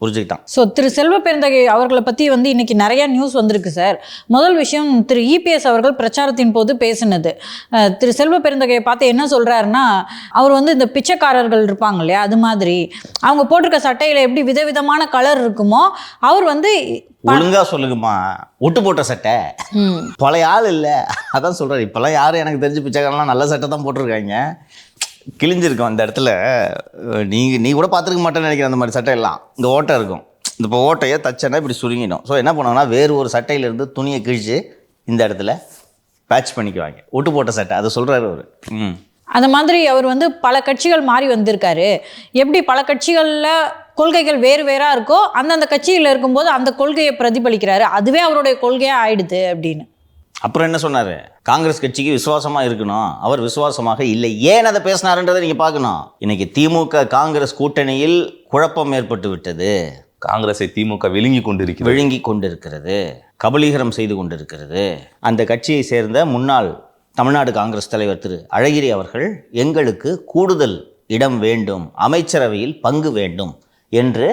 புரிஞ்சுக்கிட்டான். So Thiru Selva Perunthagai அவர்களை பற்றி வந்து இன்னைக்கு நிறைய நியூஸ் வந்திருக்கு சார். முதல் விஷயம், திரு இபிஎஸ் அவர்கள் பிரச்சாரத்தின் போது பேசினது. திரு செல்வ பெருந்தகையை பார்த்து என்ன சொல்கிறாருன்னா, அவர் வந்து இந்த பிச்சைக்காரர்கள் இருப்பாங்க இல்லையா, அது மாதிரி அவங்க போட்டிருக்க சட்டையில் எப்படி விதவிதமான கலர் இருக்குமோ அவர் வந்து ஒழுங்கா சொல்லுங்கம்மா, ஒட்டு போட்ட சட்டை பழைய ஆள் இல்லை, அதான் சொல்கிறார். இப்போல்லாம் யாரும் எனக்கு தெரிஞ்சு பிச்சைக்காரலாம் நல்ல சட்டை தான் போட்டிருக்காங்க, கிழிஞ்சிருக்கும் அந்த இடத்துல. நீ கூட பார்த்துருக்க மாட்டேன்னு நினைக்கிறேன் அந்த மாதிரி சட்டையெல்லாம். இந்த ஓட்டை இருக்கும், இந்த இப்போ ஓட்டையை தச்சனா இப்படி சுருங்கிடும். ஸோ என்ன பண்ணுவாங்கன்னா வேறு ஒரு சட்டையிலேருந்து துணியை கிழிச்சு இந்த இடத்துல பேட்ச் பண்ணிக்குவாங்க, ஒட்டு போட்ட சட்டை. அதை சொல்கிறாரு அவர். அந்த மாதிரி அவர் வந்து பல கட்சிகள் மாறி வந்திருக்காரு. எப்படி பல கட்சிகளில் கொள்கைகள் வேறு வேறாக இருக்கோ அந்தந்த கட்சியில் இருக்கும்போது அந்த கொள்கையை பிரதிபலிக்கிறாரு, அதுவே அவருடைய கொள்கையாக ஆயிடுது அப்படின்னு. அப்புறம் என்ன சொன்னார்? காங்கிரஸ் கட்சிக்கு விசுவாசமாக இருக்கணும், அவர் விசுவாசமாக இல்லை. ஏன் அதை பேசினாருன்றதை நீங்கள் பார்க்கணும். இன்னைக்கு திமுக காங்கிரஸ் கூட்டணியில் குழப்பம் ஏற்பட்டு விட்டது. காங்கிரஸை திமுக விழுங்கி கொண்டிருக்கிறது, கபலீகரம் செய்து கொண்டிருக்கிறது. அந்த கட்சியை சேர்ந்த முன்னாள் தமிழ்நாடு காங்கிரஸ் தலைவர் திரு அழகிரி அவர்கள் எங்களுக்கு கூடுதல் இடம் வேண்டும், அமைச்சரவையில் பங்கு வேண்டும் என்று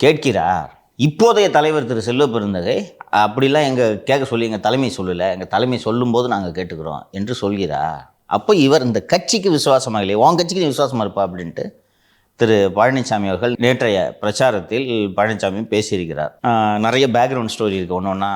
கேட்கிறார். இப்போதைய தலைவர் திரு செல்வ பெருந்தகை அப்படிலாம் கேட்க சொல்லி எங்கள் தலைமை சொல்லலை, எங்கள் தலைமை சொல்லும்போது நாங்கள் கேட்டுக்கிறோம் என்று சொல்கிறார். அப்போ இவர் இந்த கட்சிக்கு விசுவாசமாக இல்லை, உன் கட்சிக்கு நீ விசுவாசமாக இருப்பா அப்படின்ட்டு திரு பழனிசாமி அவர்கள் நேற்றைய பிரச்சாரத்தில் பழனிசாமி பேசியிருக்கிறார். நிறைய பேக்ரவுண்ட் ஸ்டோரி இருக்குது, ஒன்று ஒன்றா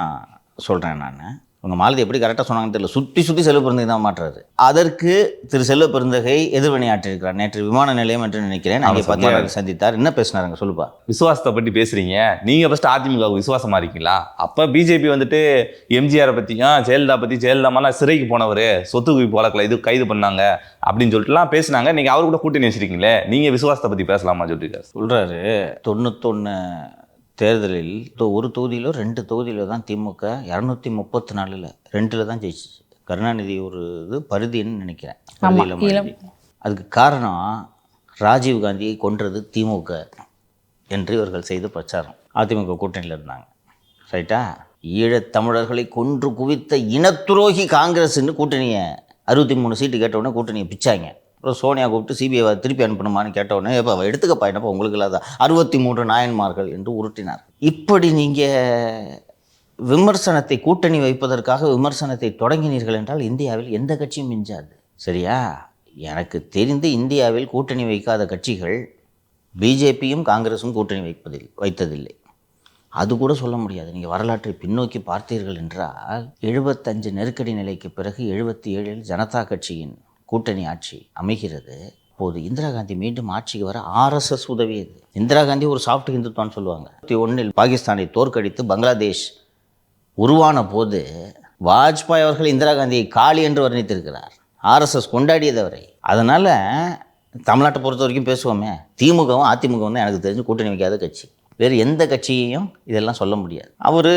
சொல்கிறேன் நான். உங்கள் மாலதி எப்படி கரெக்டாக சொன்னாங்கன்னு தெரியல, சுற்றி செல்வ பெருந்தகை தான் மாற்றுறாரு. அதற்கு திரு செல்வ பெருந்தகை எதிர்வினை ஆற்றிருக்கிறார். நேற்று விமான நிலையம் என்று நினைக்கிறேன், அங்கே பத்திரிகையாளர் சந்தித்தார். என்ன பேசினாருங்க சொல்லுப்பா? விசுவாசத்தை பற்றி பேசுகிறீங்க, நீங்கள் ஃபஸ்ட்டு அதிமுகவுக்கு விசுவாசமாக இருக்கீங்களா? அப்போ பிஜேபி வந்துட்டு எம்ஜிஆரை பற்றியும் ஜெயலலிதா பற்றி, ஜெயலலிதாமெல்லாம் சிறைக்கு போனவர், சொத்து குவிப்பு வழக்கில் இது கைது பண்ணாங்க அப்படின்னு சொல்லிட்டுலாம் பேசினாங்க. நீங்கள் அவர் கூட கூட்டணி வச்சிருக்கீங்களே, நீங்கள் விசுவாசத்தை பற்றி பேசலாமா சொல்லியிருக்காரு. சொல்கிறாரு 91 தேர்தலில் ஒரு தொகுதியிலோ 2 தொகுதியிலோ தான் திமுக 234 2 தான் ஜெயிச்சிச்சு. கருணாநிதி ஒரு இது பருதின்னு நினைக்கிறேன். அதுக்கு காரணம் ராஜீவ்காந்தியை கொன்றது திமுக என்று இவர்கள் செய்த பிரச்சாரம். அதிமுக கூட்டணியில் இருந்தாங்க, ரைட்டா? ஈழத்தமிழர்களை கொன்று குவித்த இனத்துரோகி காங்கிரஸ்ன்னு கூட்டணியை 63 சீட்டு கேட்டவுடனே கூட்டணியை பிச்சாங்க. அப்புறம் சோனியா கூப்பிட்டு சிபிஐ திருப்பி அனுப்பணுமான்னு கேட்டவுடனே எப்போ எடுத்துக்கப்பா, என்னப்பா உங்களுக்கு இல்லாத 63 நாயன்மார்கள் என்று உருட்டினார். இப்படி நீங்கள் விமர்சனத்தை கூட்டணி வைப்பதற்காக விமர்சனத்தை தொடங்கினீர்கள் என்றால் இந்தியாவில் எந்த கட்சியும் மிஞ்சாது, சரியா? எனக்கு தெரிந்து இந்தியாவில் கூட்டணி வைக்காத கட்சிகள் பிஜேபியும் காங்கிரஸும் கூட்டணி வைத்ததில்லை. அது கூட சொல்ல முடியாது. நீங்கள் வரலாற்றை பின்னோக்கி பார்த்தீர்கள் என்றால் 75 நெருக்கடி நிலைக்கு பிறகு 77 ஜனதா கட்சியின் கூட்டணி ஆட்சி அமைகிறது. அப்போது இந்திரா காந்தி மீண்டும் ஆட்சிக்கு வர RSS உதவியது. இந்திரா காந்தி ஒரு சாஃப்ட் ஹிந்துத்வான்னு சொல்லுவாங்க. 21 பாகிஸ்தானை தோற்கடித்து பங்களாதேஷ் உருவான போது வாஜ்பாய் அவர்கள் இந்திரா காந்தியை காளி என்று வர்ணித்திருக்கிறார். RSS கொண்டாடியதவரை. அதனால் தமிழ்நாட்டை பொறுத்த வரைக்கும் பேசுவோமே, திமுகவும் அதிமுகவும் தான் எனக்கு தெரிஞ்சு கூட்டணி வைக்காத கட்சி. வேறு எந்த கட்சியையும் இதெல்லாம் சொல்ல முடியாது. அவர்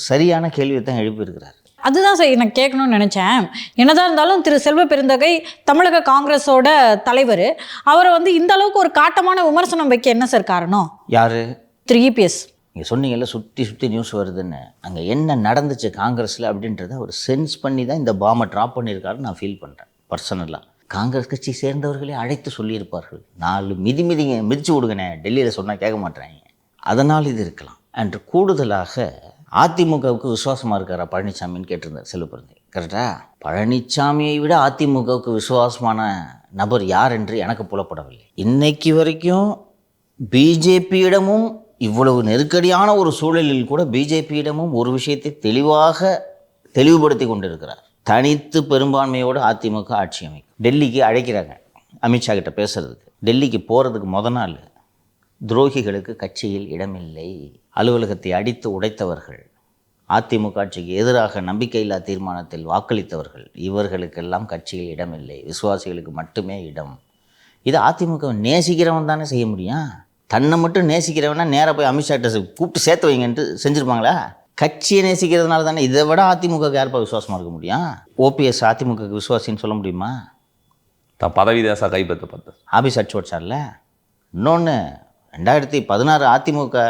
சரியான கேள்வியை தான் எழுப்பியிருக்கிறார். அதுதான் சார் எனக்கு கேட்கணும்னு நினச்சேன். என்னதான் இருந்தாலும் திரு செல்வ பெருந்தகை தமிழக காங்கிரஸோட தலைவர், அவரை வந்து இந்த அளவுக்கு ஒரு காட்டமான விமர்சனம் வைக்க என்ன சார் காரணம்? யார்? திரு இபிஎஸ். நீங்கள் சொன்னீங்கல்ல சுற்றி நியூஸ் வருதுன்னு, அங்கே என்ன நடந்துச்சு காங்கிரஸில் அப்படின்றத அவர் சென்ஸ் பண்ணி தான் இந்த பாமை ட்ராப் பண்ணியிருக்காருன்னு நான் ஃபீல் பண்ணுறேன் பர்சனலாக. காங்கிரஸ் கட்சி சேர்ந்தவர்களே அழைத்து சொல்லியிருப்பார்கள், 4 மிதிச்சு விடுங்கண்ணே, டெல்லியில் சொன்னால் கேட்க மாட்டேறாங்க, அதனால் இது இருக்கலாம். அன்று கூடுதலாக அதிமுகவுக்கு விசுவாசமாக இருக்காரா பழனிசாமின்னு கேட்டிருந்தார் செல்வ பெருந்தகை. கரெக்டா? பழனிசாமியை விட அதிமுகவுக்கு விசுவாசமான நபர் யார் என்று எனக்கு புலப்படவில்லை. இன்னைக்கு வரைக்கும் பிஜேபியிடமும் இவ்வளவு நெருக்கடியான ஒரு சூழலில் கூட பிஜேபியிடமும் ஒரு விஷயத்தை தெளிவுபடுத்தி கொண்டிருக்கிறார். தனித்து பெரும்பான்மையோடு அதிமுக ஆட்சி அமைக்கும். டெல்லிக்கு அழைக்கிறாங்க அமித்ஷா கிட்ட பேசுறதுக்கு. டெல்லிக்கு போகிறதுக்கு முத நாள் துரோகிகளுக்கு கட்சியில் இடமில்லை, அலுவலகத்தை அடித்து உடைத்தவர்கள், அதிமுக ஆட்சிக்கு எதிராக நம்பிக்கையில்லா தீர்மானத்தில் வாக்களித்தவர்கள், இவர்களுக்கெல்லாம் கட்சியில் இடமில்லை, விசுவாசிகளுக்கு மட்டுமே இடம். இது அதிமுக நேசிக்கிறவன் தானே செய்ய முடியும். தன்னை மட்டும் நேசிக்கிறவனா நேராக போய் அமித்ஷாட்ட கூப்பிட்டு சேர்த்து வைங்கன்ட்டு செஞ்சுருப்பாங்களா? கட்சியை நேசிக்கிறதுனால தானே. இதை விட அதிமுக யாருப்பா விசுவாசமாக இருக்க முடியும்? ஓபிஎஸ் அதிமுக விசுவாசின்னு சொல்ல முடியுமா? பதவி தேசா கைப்பற்ற பார்த்து ஆபீஸ் அடிச்சு வச்சார்ல. இன்னொன்று, 2016 அதிமுக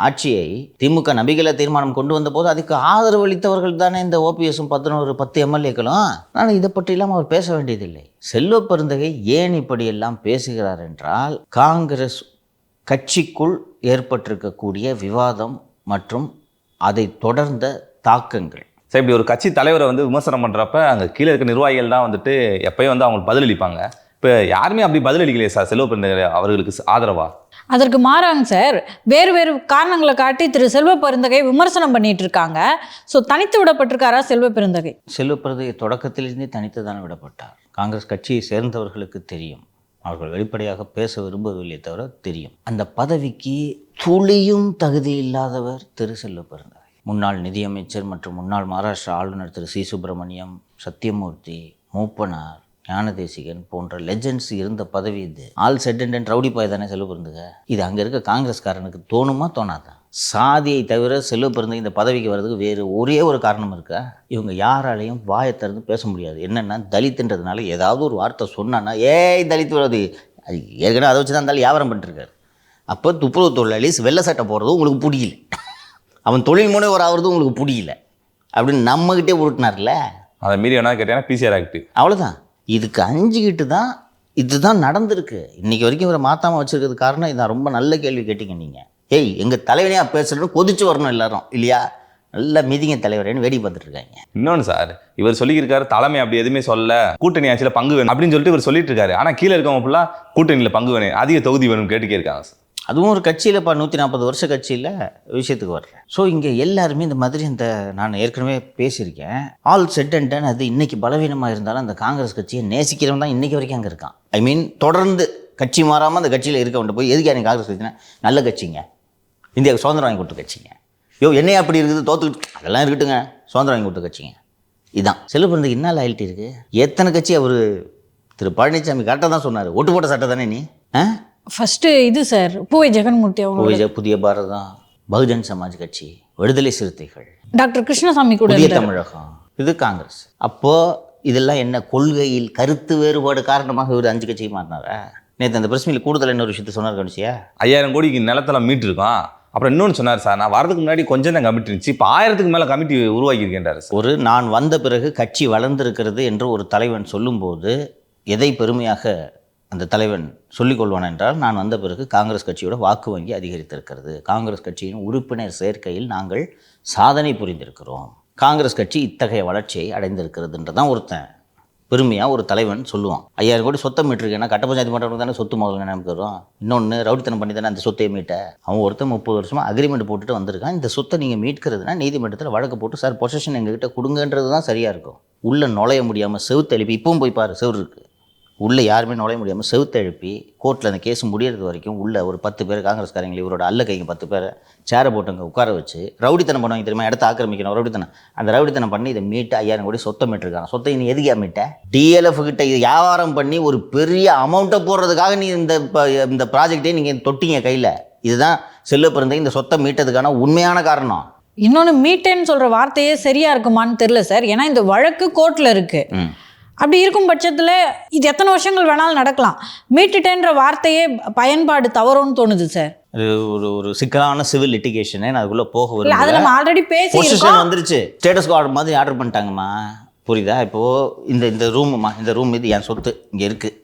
ஆட்சியை திமுக நம்பிக்கையில்லா தீர்மானம் கொண்டு வந்த போது அதுக்கு ஆதரவு அளித்தவர்கள் தானே இந்த ஓபிஎஸும் 10 எம்எல்ஏக்களும். ஆனால் இதை பற்றியெல்லாம் அவர் பேச வேண்டியதில்லை. செல்வ பெருந்தகை ஏன் இப்படியெல்லாம் பேசுகிறார் என்றால், காங்கிரஸ் கட்சிக்குள் ஏற்பட்டிருக்கக்கூடிய விவாதம் மற்றும் அதை தொடர்ந்த தாக்கங்கள். சரி, இப்படி ஒரு கட்சி தலைவரை வந்து விமர்சனம் பண்ணுறப்ப அங்கே கீழே இருக்க நிர்வாகிகள் தான் வந்துட்டு எப்பயும் வந்து அவங்களுக்கு பதிலளிப்பாங்க. இப்போ யாருமே அப்படி பதிலளிக்கலையே சார் செல்வ பெருந்தகை அவர்களுக்கு ஆதரவா? அதற்கு மாறாங்க சார், வேறு வேறு காரணங்களை காட்டி திரு செல்வ பெருந்தகை விமர்சனம் பண்ணிட்டு இருக்காங்க. ஸோ தனித்து விடப்பட்டிருக்காரா செல்வ பெருந்தகை? செல்வ பெருந்தகை தொடக்கத்திலிருந்தே தனித்து தான் விடப்பட்டார். காங்கிரஸ் கட்சியை சேர்ந்தவர்களுக்கு தெரியும், அவர்கள் வெளிப்படையாக பேச விரும்பவில்லை தவிர தெரியும். அந்த பதவிக்கு துளியும் தகுதி இல்லாதவர் திரு செல்வ பெருந்தகை. முன்னாள் நிதியமைச்சர் மற்றும் முன்னாள் மகாராஷ்டிரா ஆளுநர் திரு சி சுப்பிரமணியம், சத்தியமூர்த்தி, மூப்பனார், ஞானதேசிகன் போன்ற லெஜெண்ட்ஸ் இருந்த பதவி இது. ஆல் செட் அண்ட் ரவுடி பாய் தானே செல்வ பெருந்தகை. இது அங்கே இருக்க காங்கிரஸ்காரனுக்கு தோணுமா தோணாதான்? சாதியை தவிர செல்வ பெருந்தகை இந்த பதவிக்கு வர்றதுக்கு வேறு ஒரே ஒரு காரணம் இருக்கா? இவங்க யாராலையும் வாயை திறந்து பேச முடியாது. என்னென்னா தலித்துன்றதுனால ஏதாவது ஒரு வார்த்தை சொன்னான்னா ஏய் தலித்து வருது, அது ஏற்கனவே அதை வச்சு தான் இருந்தாலும் வியாபாரம் பண்ணிட்டுருக்காரு. அப்போ துப்புரவு தொழிலாளி வெள்ளை சட்டை போடுறதும் உங்களுக்கு பிடிக்கல, அவன் தொழில் முனைவர் ஆகிறது உங்களுக்கு பிடிக்கல அப்படின்னு நம்மகிட்டே உருட்டினார்ல. அதை மீறி என்ன கேட்டீங்கன்னா பிசிஆர் ஆக்ட், அவ்வளோதான். இதுக்கு அஞ்சுக்கிட்டு தான் இதுதான் நடந்திருக்கு. இன்றைக்கி வரைக்கும் இவரை மாற்றாமல் வச்சுருக்கிறது காரணம் இதான். ரொம்ப நல்ல கேள்வி கேட்டிங்க நீங்கள். ஏய் எங்கள் தலைவனையாக பேசுகிறேன்னு கொதிச்சு வரணும் எல்லாரும் இல்லையா? நல்ல மீதிங்க தலைவரேன்னு வேடி பார்த்துட்டு இருக்காங்க. இன்னொன்று சார், இவர் சொல்லியிருக்காரு தலைமை அப்படி எதுவுமே சொல்ல, கூட்டணி ஆட்சியில் பங்கு வேணும் அப்படின்னு சொல்லிட்டு இவர் சொல்லிட்டு இருக்காரு. ஆனால் கீழே இருக்கவங்க ஃபுல்லாக கூட்டணியில் பங்கு வேணும், அதிக தொகுதி வேணும்னு கேட்டுக்கே இருக்காங்க சார். அதுவும் ஒரு கட்சியில்ப்பா 140 வருஷ கட்சியில் விஷயத்துக்கு வர்றேன். ஸோ இங்கே எல்லாருமே இந்த மாதிரி நான் ஏற்கனவே பேசியிருக்கேன், ஆல் செட் அண்ட் டன் அது இன்றைக்கி பலவீனமாக இருந்தாலும் அந்த காங்கிரஸ் கட்சியை நேசிக்கிறவன் தான் இன்றைக்கி வரைக்கும் அங்கே இருக்கான். ஐ மீன் தொடர்ந்து கட்சி மாறாமல் அந்த கட்சியில் இருக்க வேண்டிய போய் எதுக்கு எனக்கு காங்கிரஸ் கட்சினா நல்ல கட்சிங்க, இந்தியாவுக்கு சுதந்திரம் வாங்கி கொடுத்த கட்சிங்க, என்னையே அப்படி இருக்குது தோத்துக்கிட்டு அதெல்லாம் இருக்கட்டுங்க, சுதந்திரம் வாங்கி கொடுத்த கட்சிங்க. இதுதான் செல்வ பெருந்தகை. என்ன லாயல்ட்டி இருக்குது? எத்தனை கட்சி அவர் திரு பழனிசாமி கரெக்டாக தான் சொன்னார், ஒட்டு போட்ட சட்டை தானே நீ. ஃபஸ்ட்டு இது சார் பூவை ஜெகன்மூர்த்தி அவங்க, புதிய பாரதம், பகுஜன் சமாஜ் கட்சி, விடுதலை சிறுத்தைகள், டாக்டர் கிருஷ்ணசாமி கூட, புதிய தமிழகம், இது காங்கிரஸ். அப்போது இதெல்லாம் என்ன கொள்கையில் கருத்து வேறுபாடு காரணமாக இவர் 5 கட்சிக்கு மாறினாரா? நேற்று அந்த பிரஸ் மீட்டில் கூடுதல் இன்னொரு விஷயத்தை சொன்னார் கணிச்சியா, 5000 கோடிக்கு நிலத்தெல்லாம் மீட்டிருக்கோம். அப்புறம் இன்னொன்று சொன்னார் சார், நான் வரதுக்கு முன்னாடி கொஞ்சம் தான் கமிட்டி இருந்துச்சு, இப்போ 1000க்கு மேலே கமிட்டி உருவாக்கியிருக்கின்றார் சார். நான் வந்த பிறகு கட்சி வளர்ந்திருக்கிறது என்று ஒரு தலைவன் சொல்லும்போது எதை பெருமையாக அந்த தலைவன் சொல்லிக்கொள்வான் என்றால், நான் வந்த பிறகு காங்கிரஸ் கட்சியோட வாக்கு வங்கி அதிகரித்திருக்கிறது, காங்கிரஸ் கட்சியின் உறுப்பினர் சேர்க்கையில் நாங்கள் சாதனை புரிந்திருக்கிறோம், காங்கிரஸ் கட்சி இத்தகைய வளர்ச்சியை அடைந்திருக்கிறதுன்றதான் ஒருத்தன் பெருமையாக ஒரு தலைவன் சொல்லுவான். 5000 கோடி சொத்தை மீட்டிருக்கேன்னா கட்ட பஞ்சாயத்து பண்ணுறவங்க தானே சொத்து முதல்ல நமக்கு வரும். இன்னொன்று ரவுடித்தனம் பண்ணி தானே அந்த சொத்தையை மீட்ட. அவன் ஒருத்தன் 30 வருஷமாக அக்ரிமெண்ட் போட்டுட்டு வந்திருக்கான். இந்த சொத்தை நீங்கள் மீட்கிறதுனா நீதிமன்றத்தில் வழக்கு போட்டு சார் பொசிஷன் எங்ககிட்ட கொடுங்கன்றது தான் சரியாக இருக்கும். உள்ளே நுழைய முடியாமல் செவுத்து எழுப்பி, இப்பவும் போய் பாரு செவுறு இருக்குது, உள்ளே யாருமே நுழைய முடியாமல் செவுத்து எழுப்பி கோர்ட்டில் அந்த கேஸ் முடியறது வரைக்கும் உள்ளே ஒரு 10 பேர் காங்கிரஸ்காரங்களை இவரோட அல்ல கைங்க 10 பேரை சேரை போட்டுங்க உட்கார வச்சு ரவுடித்தனம் பண்ணுவாங்க தெரியுமா, இடத்த ஆக்கிரமிக்கணும் ரவுடித்தனம். அந்த ரவுடித்தனம் பண்ணி இதை மீட்டு 5000 கோடி சொத்தை மீட்டிருக்காங்க. சொத்தை நீ எதுக்கா மீட்ட? டிஎல்எஃப் கிட்ட இது வியாபாரம் பண்ணி ஒரு பெரிய அமௌண்ட்டை போடுறதுக்காக நீ இந்த ப்ராஜெக்டே நீங்கள் தொட்டிங்க கையில். இதுதான் செல்வ பெருந்தகை இந்த சொத்தை மீட்டதுக்கான உண்மையான காரணம். இன்னொன்று மீட்டேன்னு சொல்கிற வார்த்தையே சரியாக இருக்குமான்னு தெரில சார். ஏன்னா இந்த வழக்கு கோர்ட்டில் இருக்குது. அப்படி இருக்கும் பட்சத்தில் இது எத்தனை வருஷங்கள் வேணாலும் நடக்கலாம். மீட்டுட்டேன்ற வார்த்தையே பயன்பாடு தவறுன்னு தோணுது சார். அது ஒரு சிக்கலான சிவில் லிட்டிகேஷனே, நான் அதுக்குள்ளே போக இல்லை, அது நம்ம ஆல்ரெடி பொசிஷன் வந்துருச்சு, ஸ்டேட்டஸ் ஆர்டர் மாதிரி ஆர்டர் பண்ணிட்டாங்கம்மா, புரியுதா? இப்போது இந்த ரூமுமா, இந்த ரூம் இது என் சொத்து இங்கே இருக்குது,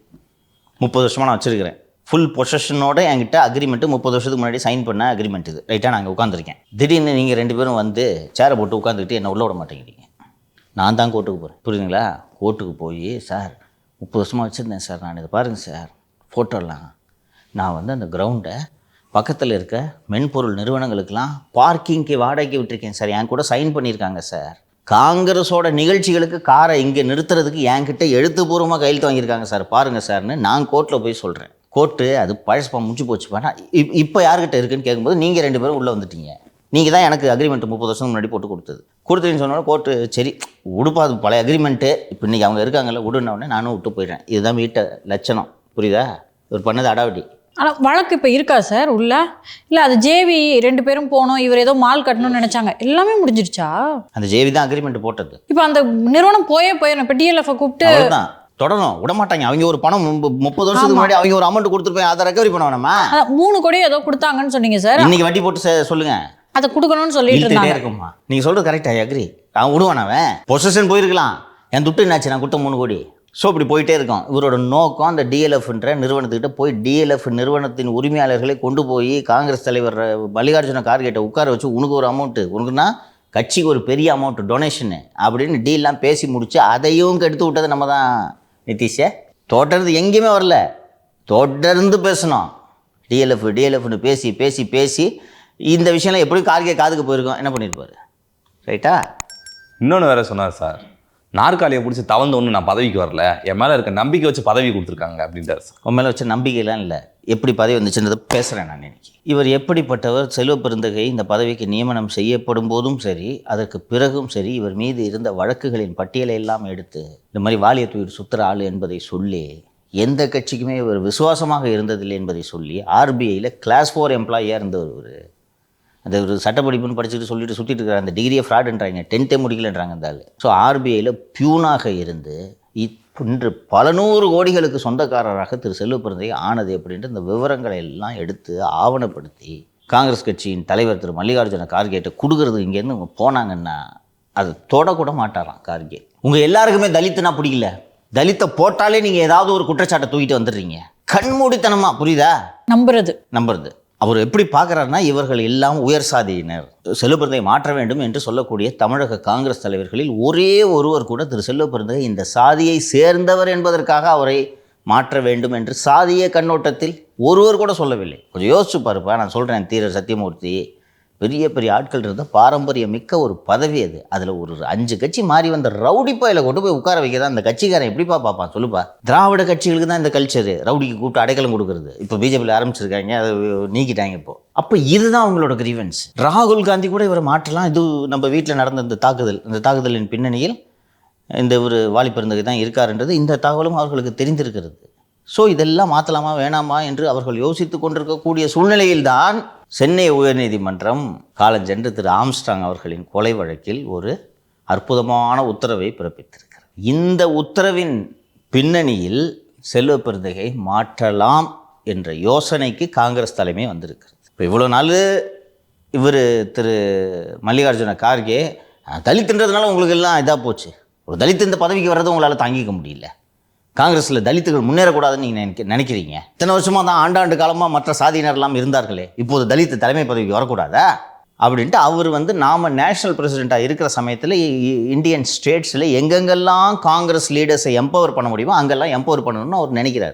30 வருஷமாக நான் வச்சுருக்கிறேன், ஃபுல் பொசிஷனோட என்கிட்ட அக்ரிமெண்ட்டு 30 வருஷத்துக்கு முன்னாடி சைன் பண்ண அக்ரிமெண்ட் இது, ரைட்டாக நான் அங்கே உட்காந்துருக்கேன். திடீர்னு நீங்கள் 2 பேரும் வந்து சேரை போட்டு உட்காந்துக்கிட்டு என்னை உள்ள விட மாட்டேங்கிறீங்க. நான் தான் கோர்ட்டுக்கு போகிறேன், புரியுதுங்களா? கோர்ட்டுக்கு போய் சார் 30 வருஷமாக வச்சுருந்தேன் சார், நான் இதை பாருங்கள் சார் ஃபோட்டோலாம், நான் வந்து அந்த கிரவுண்டை பக்கத்தில் இருக்க மென்பொருள் நிறுவனங்களுக்கெல்லாம் பார்க்கிங்க்கு வாடகைக்கு விட்டுருக்கேன் சார், என் கூட சைன் பண்ணியிருக்காங்க சார், காங்கிரஸோட நிகழ்ச்சிகளுக்கு காரை இங்கே நிறுத்துறதுக்கு என்கிட்ட எழுத்துப்பூர்வமாக கையெழுத்து வாங்கியிருக்காங்க சார், பாருங்கள் சார்னு நான் கோர்ட்டில் போய் சொல்கிறேன். கோர்ட்டு அது பழசப்பா முடிச்சு போச்சுப்பானா, இப்போ யார்கிட்ட இருக்குன்னு கேட்கும்போது நீங்கள் 2 பேரும் உள்ளே வந்துட்டீங்க, நீங்கள் தான் எனக்கு அக்ரிமெண்ட் 30 வருஷம் முன்னாடி போட்டு கொடுத்துன்னு சொன்னாலும் கோர்ட்டு சரி உடுப்பா, அது பழைய அக்ரிமெண்ட்டு, இப்போ இன்றைக்கி அவங்க இருக்காங்கல்ல விடுனோடனே நானும் விட்டு போயிடுறேன். இதுதான் வீட்டை லட்சணம், புரியுதா? இவர் பண்ணது அடாவடி. ஆனால் வழக்கு இப்போ இருக்கா சார் உள்ள? இல்லை அது ஜேவி 2 பேரும் போனோம், இவர் ஏதோ மால் கட்டணும்னு நினச்சாங்க, எல்லாமே முடிஞ்சிருச்சா? அந்த ஜேவி தான் அக்ரிமெண்ட் போட்டது. இப்போ அந்த நிறுவனம் போயிடணும். இப்போ டிஎல்எஃப் கூப்பிட்டு தான் தொடரும் விட மாட்டாங்க. அவங்க ஒரு பணம் 30 வருஷத்துக்கு முன்னாடி அவங்க ஒரு அமௌண்ட் கொடுத்துட்டு போய் அதை ரெக்கவரி பண்ண வேணாமா? 3 கோடி ஏதோ கொடுத்தாங்கன்னு சொன்னீங்க சார். இன்னைக்கு வட்டி போட்டு சொல்லுங்க, அதை கொடுக்கணும்னு சொல்லிட்டு இருந்தாங்க. இருக்குமா நீங்கள் சொல்கிறது கரெக்ட், ஐ அக்ரி. அவன் விடுவான், அவன் பொசிஷன் போயிருக்கலாம், என் துட்டு என்னாச்சு, நான் கொடுத்த 3 கோடி ஸோ இப்படி போயிட்டே இருக்கோம். இவரோட நோக்கம் அந்த டிஎல்எஃப்ன்ற நிறுவனத்துக்கிட்ட போய் டிஎல்எஃப் நிறுவனத்தின் உரிமையாளர்களை கொண்டு போய் காங்கிரஸ் தலைவர் மல்லிகார்ஜுன கார்கேட்டை உட்கார வச்சு உனக்கு ஒரு அமௌண்ட்டு, உனக்குன்னா கட்சிக்கு ஒரு பெரிய அமௌண்ட்டு டொனேஷனு அப்படின்னு டீல்லாம் பேசி முடிச்சு அதையும் கெடுத்து விட்டது நம்ம தான் நிதிஷை. தொடர்ந்து எங்கேயுமே வரல, தொடர்ந்து பேசணும். டிஎல்எஃப்னு பேசி பேசி பேசி இந்த விஷயம்லாம் எப்படி கார்கே காதுக்கு போயிருக்கோம், என்ன பண்ணியிருப்பார்? ரைட்டா? இன்னொன்று வேற சொன்னார் சார், நாற்காலியை பிடிச்சி தவந்த ஒன்று நான் பதவிக்கு வரல, என் மேலே இருக்க நம்பிக்கை வச்சு பதவி கொடுத்துருக்காங்க அப்படின்றார் சார். உன் மேலே வச்ச நம்பிக்கைலாம் இல்லை, எப்படி பதவி வந்துச்சுன்றதை பேசுகிறேன் நான் இன்னைக்கு. இவர் எப்படிப்பட்டவர்? செல்வ பெருந்தகை இந்த பதவிக்கு நியமனம் செய்யப்படும் போதும் சரி, அதற்கு பிறகும் சரி, இவர் மீது இருந்த வழக்குகளின் பட்டியலை எல்லாம் எடுத்து இந்த மாதிரி வாலியை தூக்கிட்டு சுற்றுற ஆள் என்பதை சொல்லி, எந்த கட்சிக்குமே இவர் விசுவாசமாக இருந்ததில்லை என்பதை சொல்லி, ஆர்பிஐயில் கிளாஸ் 4 எம்ப்ளாயியாக இருந்தவர் இவர். அந்த ஒரு சட்டப்படிப்புன்னு படிச்சுட்டு சொல்லிட்டு சுற்றிட்டு இருக்கிற அந்த டிகிரியை ஃப்ராடுன்றாங்க, 10th முடிக்கலன்றாங்க அந்த ஆள். ஸோ ஆர்பிஐயில் பியூனாக இருந்து இன்று பல 100 கோடிகளுக்கு சொந்தக்காரராக திரு செல்வ பெருந்தகை ஆனது அப்படின்ட்டு இந்த விவரங்களை எல்லாம் எடுத்து ஆவணப்படுத்தி காங்கிரஸ் கட்சியின் தலைவர் திரு மல்லிகார்ஜுன கார்கேட்டை கொடுக்கறது இங்கேருந்து அவங்க போனாங்கன்னா அதை தொடக்கூட மாட்டாராம் கார்கே. உங்கள் எல்லாருக்குமே தலித்துனா பிடிக்கல, தலித்தை போட்டாலே நீங்கள் ஏதாவது ஒரு குற்றச்சாட்டை தூக்கிட்டு வந்துடுறீங்க, கண்மூடித்தனமா, புரியுதா? நம்புறது. அவர் எப்படி பார்க்குறாருன்னா, இவர்கள் எல்லாம் உயர் சாதியினர், செல்வ பெருந்தகை மாற்ற வேண்டும் என்று சொல்லக்கூடிய தமிழக காங்கிரஸ் தலைவர்களில் ஒரே ஒருவர் கூட திரு செல்வ பெருந்தகை இந்த சாதியை சேர்ந்தவர் என்பதற்காக அவரை மாற்ற வேண்டும் என்று சாதிய கண்ணோட்டத்தில் ஒருவர் கூட சொல்லவில்லை. கொஞ்சம் யோசிச்சு பாருப்பா. நான் சொல்கிறேன், தீரர் சத்தியமூர்த்தி, பெரிய பெரிய ஆட்கள் இருந்த பாரம்பரியம் மிக்க ஒரு பதவி அது. அதில் ஒரு 5 கட்சி மாறி வந்த ரவுடி பாயில கொண்டு போய் உட்கார வைக்க தான் அந்த கட்சிக்காரன் எப்படிப்பா பார்ப்பான் சொல்லுப்பா? திராவிட கட்சிகளுக்கு தான் இந்த கல்ச்சரு, ரவுடிக்கு கூப்பிட்டு அடைக்கலம் கொடுக்குறது. இப்போ பிஜேபியில் ஆரம்பிச்சிருக்காங்க, அதை நீக்கிட்டாங்க இப்போ. அப்போ இதுதான் அவங்களோட கிரீவன்ஸ். ராகுல் காந்தி கூட இவரை மாற்றலாம். இது நம்ம வீட்டில் நடந்த இந்த தாக்குதலின் பின்னணியில் இந்த ஒரு வாலி பெருந்தகை தான் இருக்காருன்றது இந்த தகவலும் அவர்களுக்கு தெரிந்திருக்கிறது. ஸோ இதெல்லாம் மாற்றலாமா வேணாமா என்று அவர்கள் யோசித்து கொண்டிருக்கக்கூடிய சூழ்நிலையில்தான் சென்னை உயர்நீதிமன்றம் காலஞ்சென்று திரு ஆம்ஸ்ட்ராங் அவர்களின் கொலை வழக்கில் ஒரு அற்புதமான உத்தரவை பிறப்பித்திருக்கிறது. இந்த உத்தரவின் பின்னணியில் செல்வ பெருந்தகை மாற்றலாம் என்ற யோசனைக்கு காங்கிரஸ் தலைமை வந்திருக்கிறது. இப்போ இவ்வளோ நாள் இவர் திரு மல்லிகார்ஜுன கார்கே தலித்துன்றதுனால உங்களுக்கு எல்லாம் இதாக போச்சு, ஒரு தலித்து இந்த பதவிக்கு வர்றதை உங்களால் தாங்கிக்க முடியல, காங்கிரஸில் தலித்துகள் முன்னேறக்கூடாதுன்னு நீங்கள் நினைக்கிறீங்க, இத்தனை வருஷமாக தான் ஆண்டாண்டு காலமாக மற்ற சாதியினர்லாம் இருந்தார்களே, இப்போது தலித்து தலைமை பதவிக்கு வரக்கூடாதா அப்படின்ட்டு அவர் நாம் நேஷனல் பிரசிடெண்ட்டாக இருக்கிற சமயத்தில் இந்தியன் ஸ்டேட்ஸில் எங்கெங்கெல்லாம் காங்கிரஸ் லீடர்ஸை எம்பவர் பண்ண முடியுமோ அங்கெல்லாம் எம்பவர் பண்ணணும்னு அவர் நினைக்கிறார்.